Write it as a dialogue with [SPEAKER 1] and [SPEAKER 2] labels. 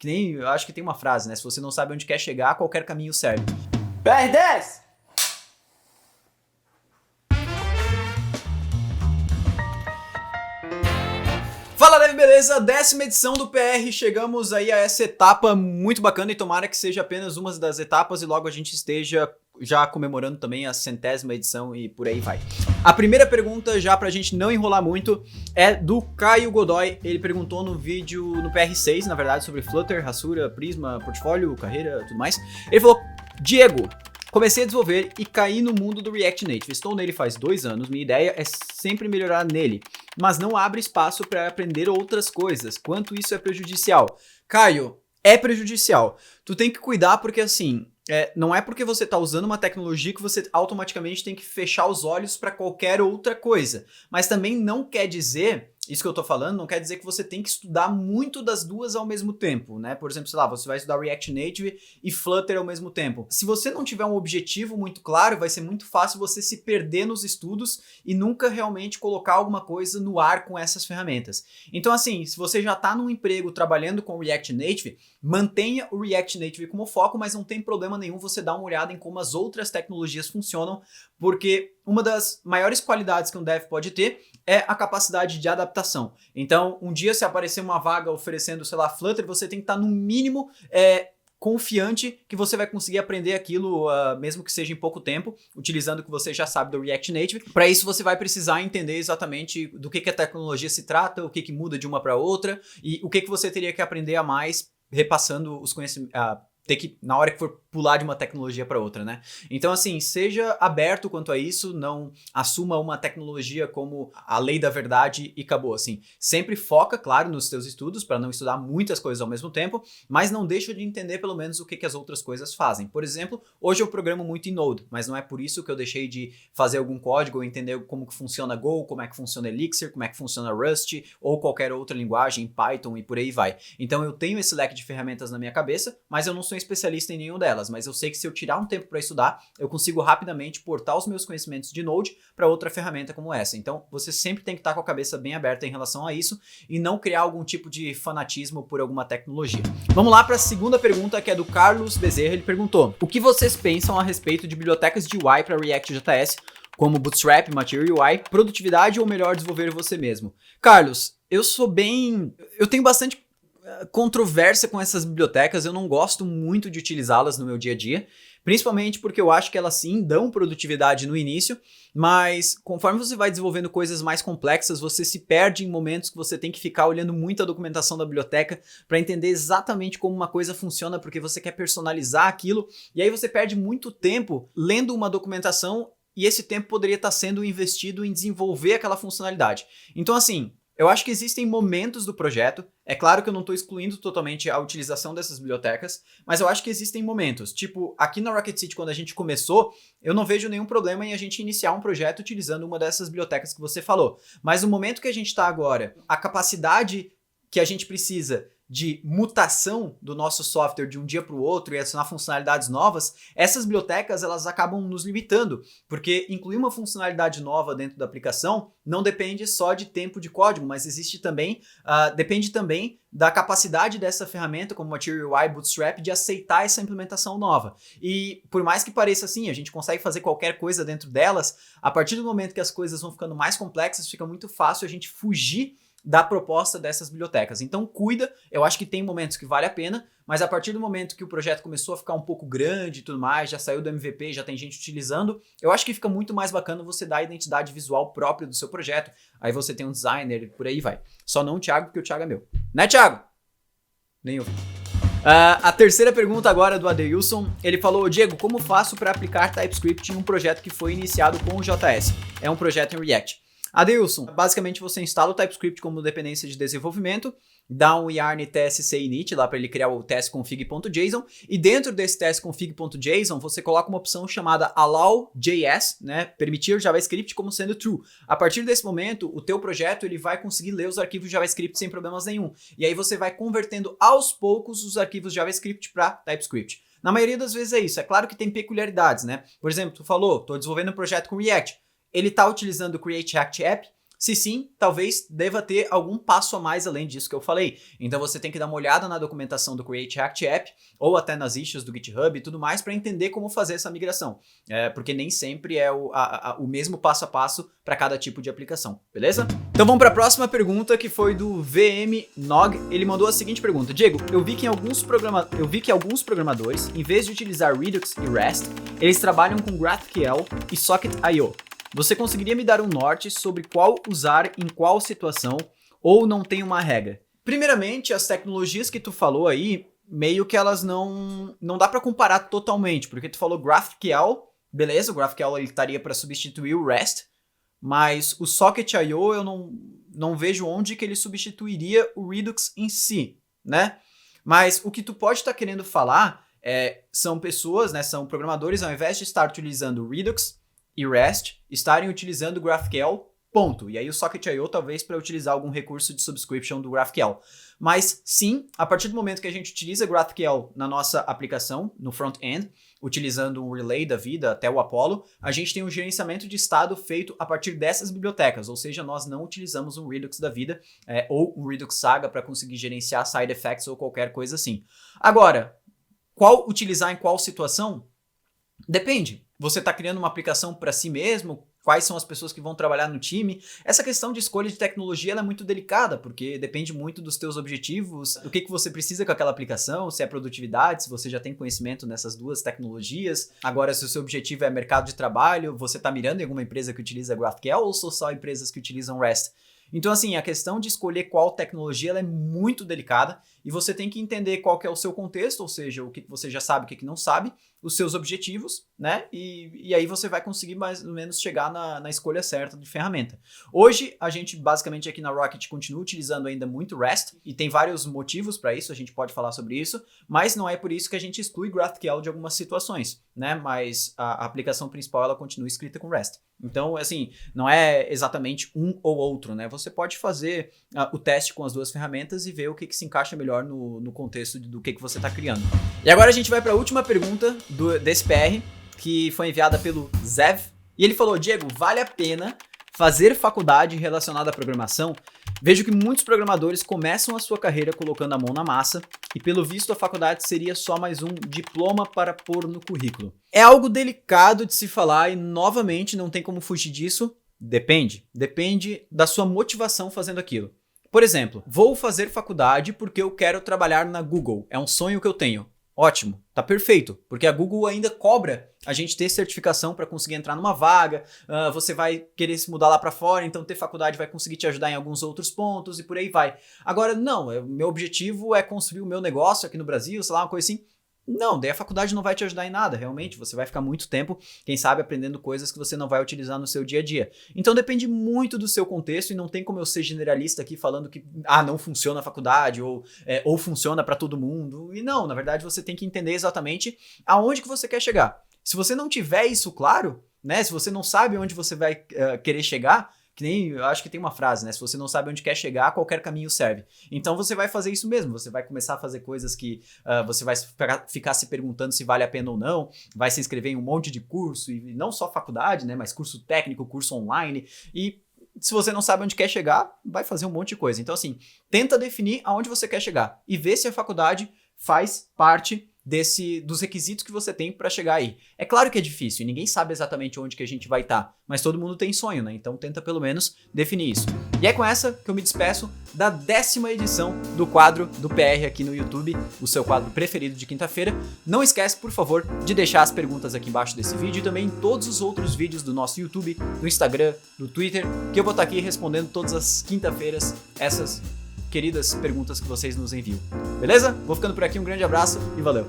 [SPEAKER 1] Que nem, eu acho que tem uma frase, né? Se você não sabe onde quer chegar, qualquer caminho serve.
[SPEAKER 2] PR10!
[SPEAKER 1] Fala, Dev, beleza? 10ª edição do PR, chegamos aí a essa etapa muito bacana e tomara que seja apenas uma das etapas e logo a gente esteja já comemorando também a 100ª edição e por aí vai. A primeira pergunta, já pra gente não enrolar muito, é do Caio Godoy. Ele perguntou no vídeo, no PR6, na verdade, sobre Flutter, Hasura, Prisma, portfólio, carreira, tudo mais. Ele falou: Diego, comecei a desenvolver e caí no mundo do React Native. Estou nele faz 2 anos, minha ideia é sempre melhorar nele, mas não abre espaço para aprender outras coisas. Quanto isso é prejudicial? Caio, é prejudicial. Tu tem que cuidar porque assim, não é porque você está usando uma tecnologia que você automaticamente tem que fechar os olhos para qualquer outra coisa. Mas também não quer dizer... Isso que eu tô falando não quer dizer que você tem que estudar muito das duas ao mesmo tempo, né? Por exemplo, sei lá, você vai estudar React Native e Flutter ao mesmo tempo. Se você não tiver um objetivo muito claro, vai ser muito fácil você se perder nos estudos e nunca realmente colocar alguma coisa no ar com essas ferramentas. Então, assim, se você já tá num emprego trabalhando com React Native, mantenha o React Native como foco, mas não tem problema nenhum você dar uma olhada em como as outras tecnologias funcionam, porque uma das maiores qualidades que um dev pode ter é a capacidade de adaptação. Então, um dia se aparecer uma vaga oferecendo, sei lá, Flutter, você tem que estar no mínimo confiante que você vai conseguir aprender aquilo, mesmo que seja em pouco tempo, utilizando o que você já sabe do React Native. Para isso, você vai precisar entender exatamente do que a tecnologia se trata, o que muda de uma para outra e o que você teria que aprender a mais repassando os conhecimentos... ter que, na hora que for pular de uma tecnologia para outra, né? Então, assim, seja aberto quanto a isso, não assuma uma tecnologia como a lei da verdade e acabou, assim. Sempre foca, claro, nos seus estudos, para não estudar muitas coisas ao mesmo tempo, mas não deixa de entender pelo menos o que as outras coisas fazem. Por exemplo, hoje eu programo muito em Node, mas não é por isso que eu deixei de fazer algum código ou entender como que funciona Go, como é que funciona Elixir, como é que funciona Rust, ou qualquer outra linguagem, Python e por aí vai. Então, eu tenho esse leque de ferramentas na minha cabeça, mas eu não sou especialista em nenhum delas, mas eu sei que se eu tirar um tempo para estudar, eu consigo rapidamente portar os meus conhecimentos de Node para outra ferramenta como essa. Então, você sempre tem que estar com a cabeça bem aberta em relação a isso e não criar algum tipo de fanatismo por alguma tecnologia. Vamos lá para a segunda pergunta, que é do Carlos Bezerra. Ele perguntou: o que vocês pensam a respeito de bibliotecas de UI para React.js, como Bootstrap, Material UI, produtividade ou melhor desenvolver você mesmo? Carlos, eu tenho bastante controvérsia com essas bibliotecas, eu não gosto muito de utilizá-las no meu dia a dia, principalmente porque eu acho que elas sim dão produtividade no início, mas conforme você vai desenvolvendo coisas mais complexas, você se perde em momentos que você tem que ficar olhando muito a documentação da biblioteca para entender exatamente como uma coisa funciona, porque você quer personalizar aquilo, e aí você perde muito tempo lendo uma documentação e esse tempo poderia estar sendo investido em desenvolver aquela funcionalidade. Então, assim, eu acho que existem momentos do projeto, é claro que eu não estou excluindo totalmente a utilização dessas bibliotecas, mas eu acho que existem momentos, tipo, aqui na Rocket City, quando a gente começou, eu não vejo nenhum problema em a gente iniciar um projeto utilizando uma dessas bibliotecas que você falou, mas no momento que a gente está agora, a capacidade que a gente precisa de mutação do nosso software de um dia para o outro e adicionar funcionalidades novas, essas bibliotecas elas acabam nos limitando, porque incluir uma funcionalidade nova dentro da aplicação não depende só de tempo de código, mas depende também da capacidade dessa ferramenta, como Material UI, Bootstrap, de aceitar essa implementação nova. E por mais que pareça assim, a gente consegue fazer qualquer coisa dentro delas, a partir do momento que as coisas vão ficando mais complexas, fica muito fácil a gente fugir da proposta dessas bibliotecas. Então cuida, eu acho que tem momentos que vale a pena, mas a partir do momento que o projeto começou a ficar um pouco grande e tudo mais, já saiu do MVP, já tem gente utilizando, eu acho que fica muito mais bacana você dar a identidade visual própria do seu projeto, aí você tem um designer e por aí vai. Só não o Thiago, porque o Thiago é meu. Né, Thiago? Nem eu. A terceira pergunta agora é do Adeilson. Ele falou: Diego, como faço para aplicar TypeScript em um projeto que foi iniciado com o JS? É um projeto em React. Adeilson, basicamente você instala o TypeScript como dependência de desenvolvimento, dá um yarn tsc init lá para ele criar o testconfig.json e dentro desse testconfig.json você coloca uma opção chamada allow.js, né, permitir JavaScript como sendo true. A partir desse momento, o teu projeto ele vai conseguir ler os arquivos JavaScript sem problemas nenhum. E aí você vai convertendo aos poucos os arquivos JavaScript para TypeScript. Na maioria das vezes é isso. É claro que tem peculiaridades, né? Por exemplo, tu falou, estou desenvolvendo um projeto com React. Ele está utilizando o Create React App. Se sim, talvez deva ter algum passo a mais além disso que eu falei. Então você tem que dar uma olhada na documentação do Create React App ou até nas issues do GitHub e tudo mais para entender como fazer essa migração. Porque nem sempre é o mesmo passo a passo para cada tipo de aplicação, beleza? Então vamos para a próxima pergunta, que foi do VMNog. Ele mandou a seguinte pergunta: Diego, eu vi que alguns programadores, em vez de utilizar Redux e REST, eles trabalham com GraphQL e Socket.io. Você conseguiria me dar um norte sobre qual usar em qual situação, ou não tem uma regra? Primeiramente, as tecnologias que tu falou aí, meio que elas não dá para comparar totalmente, porque tu falou GraphQL, beleza, o GraphQL ele estaria para substituir o REST, mas o Socket.io eu não vejo onde que ele substituiria o Redux em si, né? Mas o que tu pode estar querendo falar são pessoas, né, são programadores, ao invés de estar utilizando Redux e REST, estarem utilizando o GraphQL, ponto. E aí o Socket.io talvez para utilizar algum recurso de subscription do GraphQL. Mas sim, a partir do momento que a gente utiliza GraphQL na nossa aplicação, no front-end, utilizando um relay da vida até o Apollo, a gente tem um gerenciamento de estado feito a partir dessas bibliotecas, ou seja, nós não utilizamos um Redux da vida ou um Redux Saga para conseguir gerenciar side effects ou qualquer coisa assim. Agora, qual utilizar em qual situação? Depende. Você está criando uma aplicação para si mesmo? Quais são as pessoas que vão trabalhar no time? Essa questão de escolha de tecnologia ela é muito delicada, porque depende muito dos teus objetivos, do que você precisa com aquela aplicação, se é produtividade, se você já tem conhecimento nessas duas tecnologias. Agora, se o seu objetivo é mercado de trabalho, você está mirando em alguma empresa que utiliza GraphQL ou são só empresas que utilizam REST? Então, assim, a questão de escolher qual tecnologia ela é muito delicada e você tem que entender qual que é o seu contexto, ou seja, o que você já sabe, o que não sabe, os seus objetivos, né? E aí você vai conseguir mais ou menos chegar na escolha certa de ferramenta. Hoje, a gente basicamente aqui na Rocket continua utilizando ainda muito REST e tem vários motivos para isso, a gente pode falar sobre isso, mas não é por isso que a gente exclui GraphQL de algumas situações, né? Mas a aplicação principal ela continua escrita com REST. Então, assim, não é exatamente um ou outro, né? Você pode fazer o teste com as duas ferramentas e ver o que se encaixa melhor no contexto do que você está criando. E agora a gente vai para a última pergunta desse PR, que foi enviada pelo Zev. E ele falou: Diego, vale a pena fazer faculdade relacionada à programação? Vejo que muitos programadores começam a sua carreira colocando a mão na massa e, pelo visto, a faculdade seria só mais um diploma para pôr no currículo. É algo delicado de se falar e, novamente, não tem como fugir disso. Depende da sua motivação fazendo aquilo. Por exemplo, vou fazer faculdade porque eu quero trabalhar na Google. É um sonho que eu tenho. Ótimo, tá perfeito, porque a Google ainda cobra a gente ter certificação para conseguir entrar numa vaga, você vai querer se mudar lá para fora, então ter faculdade vai conseguir te ajudar em alguns outros pontos e por aí vai. Agora, não, meu objetivo é construir o meu negócio aqui no Brasil, sei lá, uma coisa assim. Não, daí a faculdade não vai te ajudar em nada, realmente, você vai ficar muito tempo, quem sabe, aprendendo coisas que você não vai utilizar no seu dia a dia. Então depende muito do seu contexto e não tem como eu ser generalista aqui falando que não funciona a faculdade ou funciona para todo mundo. E não, na verdade você tem que entender exatamente aonde que você quer chegar. Se você não tiver isso claro, né, se você não sabe onde você vai querer chegar, que nem, eu acho que tem uma frase, né? Se você não sabe onde quer chegar, qualquer caminho serve. Então você vai fazer isso mesmo, você vai começar a fazer coisas que você vai ficar se perguntando se vale a pena ou não, vai se inscrever em um monte de curso, e não só faculdade, né? Mas curso técnico, curso online, e se você não sabe onde quer chegar, vai fazer um monte de coisa. Então assim, tenta definir aonde você quer chegar e ver se a faculdade faz parte dos requisitos que você tem para chegar aí. É claro que é difícil e ninguém sabe exatamente onde que a gente vai estar, mas todo mundo tem sonho, né? Então tenta pelo menos definir isso. E é com essa que eu me despeço da 10ª edição do quadro do PR aqui no YouTube, o seu quadro preferido de quinta-feira. Não esquece, por favor, de deixar as perguntas aqui embaixo desse vídeo e também em todos os outros vídeos do nosso YouTube, do Instagram, do Twitter, que eu vou estar aqui respondendo todas as quinta-feiras essas queridas perguntas que vocês nos enviam. Beleza? Vou ficando por aqui, um grande abraço e valeu!